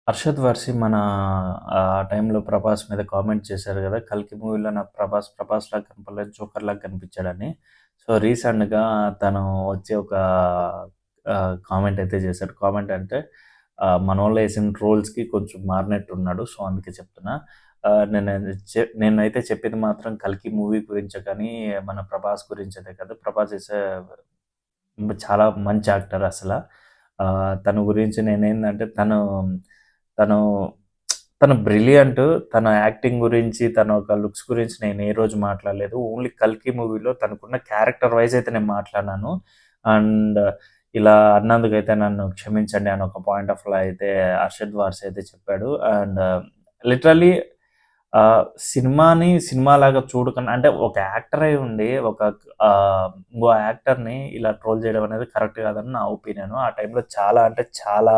'అర్షద్ వార్సి' మన ఆ టైంలో 'ప్రభాస్' మీద కామెంట్ చేశారు గదా! 'కల్కి' మూవీలో నాకు 'ప్రభాస్‌లాగా కనపడలేదు, జోకర్‌లాగా కనిపించాడని. సో, రీసెంట్‌గా తను వచ్చి ఒక కామెంట్ అయితే చేశాడు. కామెంట్ అంటే మనోళ్ళు ఏసిన ట్రోల్స్‌కి కొంచెం మారినట్టున్నాడు. సో, అందుకే చెప్తున్నా. నేనైతే చెప్పింది మాత్రం 'కల్కి' మూవీ గురించే కానీ, మన 'ప్రభాస్' గురించయితే కాదు. 'ప్రభాస్' ఈస్ చాలా మంచి యాక్టర్ అసల. తన గురించి నేనేందంటే తను తను బ్రిలియంట్. తన యాక్టింగ్ గురించి, తన ఒక లుక్స్ గురించి నేను ఏ రోజు మాట్లాడలేదు. ఓన్లీ 'కల్కి' మూవీలో తనకున్న క్యారెక్టర్ వైస్ అయితే నేను మాట్లాడినాను. అండ్ ఇలా అన్నందుకైతే నన్ను క్షమించండి అని ఒక పాయింట్ ఆఫ్‌లో అయితే 'అర్షద్ వార్సి' అయితే చెప్పాడు. అండ్ లిటరల్లీ సినిమాలాగా చూడకుండా అంటే ఒక యాక్టర్ అయి ఉండి ఇంకో యాక్టర్‌ని ఇలా ట్రోల్ చేయడం అనేది కరెక్ట్ కాదని నా ఒపీనియన్. ఆ టైంలో చాలా అంటే చాలా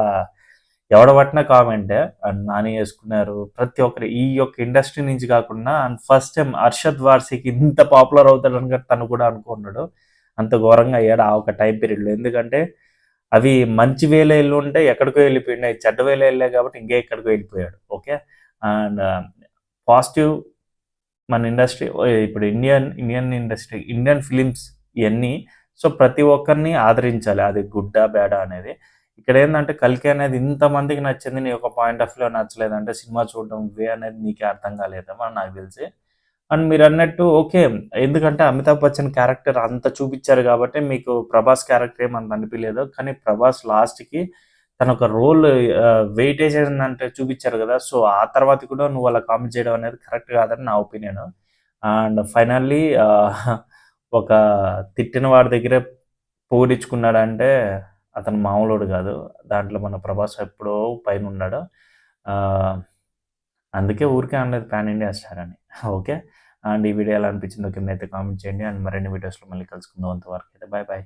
ఎవడ పట్టిన కామెంటే. అండ్ 'నాని' యేసుకున్నారు. ప్రతి ఒక్కరు ఈ యొక్క ఇండస్ట్రీ నుంచి కాకుండా అండ్ ఫస్ట్ టైమ్ 'అర్షద్ వార్సికి' ఇంత పాపులర్ అవుతాడని తను కూడా అనుకున్నాడు. అంత ఘోరంగా అయ్యాడు ఆ ఒక టైం పీరియడ్‌లో. ఎందుకంటే అవి మంచి వేలో ఎళ్ళుంటే ఎక్కడికో ఎళ్ళిపోయిండు. అయి చెడ్డ వేలో ఎళ్ళాయి కాబట్టి ఇంకెక్కడికో ఎళ్ళిపోయాడు. ఓకే. అండ్ పాజిటివ్ మన ఇండస్ట్రీ ఇప్పుడు ఇండియన్ ఇండస్ట్రీ, ఇండియన్ ఫిలిమ్స్ ఇయన్నీ సో, ప్రతి ఒక్కరిని ఆదరించాలి. అది గుడ్డా, బ్యాడా అనేది. ఇక్కడేందంటే 'కల్కి' అనేది ఇంతమందికి నచ్చింది. నీ ఒక పాయింట్ ఆఫ్ వ్యూలో నచ్చలేదంటే సినిమా చూడడం వే అనేది నీకే అర్థం కాలేదేమో అని నాకు తెలిసి. అండ్ మీరన్నట్టు ఓకే. ఎందుకంటే 'అమితాబ్ బచ్చన్' క్యారెక్టర్ అంత చూపిచ్చారు గాబట్టి మీకు 'ప్రభాస్' క్యారెక్టర్ ఏమి అంత అనిపియలేదు. కానీ 'ప్రభాస్' లాస్ట్‌కి తనొక రోల్ వెయిటేజ్ ఏందంటే చూపిచ్చారు గదా! సో, ఆ తర్వాత కూడా నువ్వు అలా కామెంట్ చేయడం అనేది కరెక్ట్ కాదని నా ఒపీనియన్. అండ్ ఫైనల్లీ ఒక తిట్టిన వాడి దగ్గరే పొగిడించుకున్నాడంటే అతను మామూలోడు గాదు. దాంట్లో మన 'ప్రభాస్' ఎప్పుడో పైనున్నాడు. ఆహ్, అందుకే ఊరికే అనలేదు పాన్ ఇండియా స్టార్ అని. ఓకే. అండ్ ఈ వీడియో ఎలా అనిపించిందో కిందైతే కామెంట్ చేయండి. అండ్ మరిన్ని వీడియోస్‌లో మళ్ళీ కలుసుకుందాం. అంతవరకైతే బాయ్ బాయ్.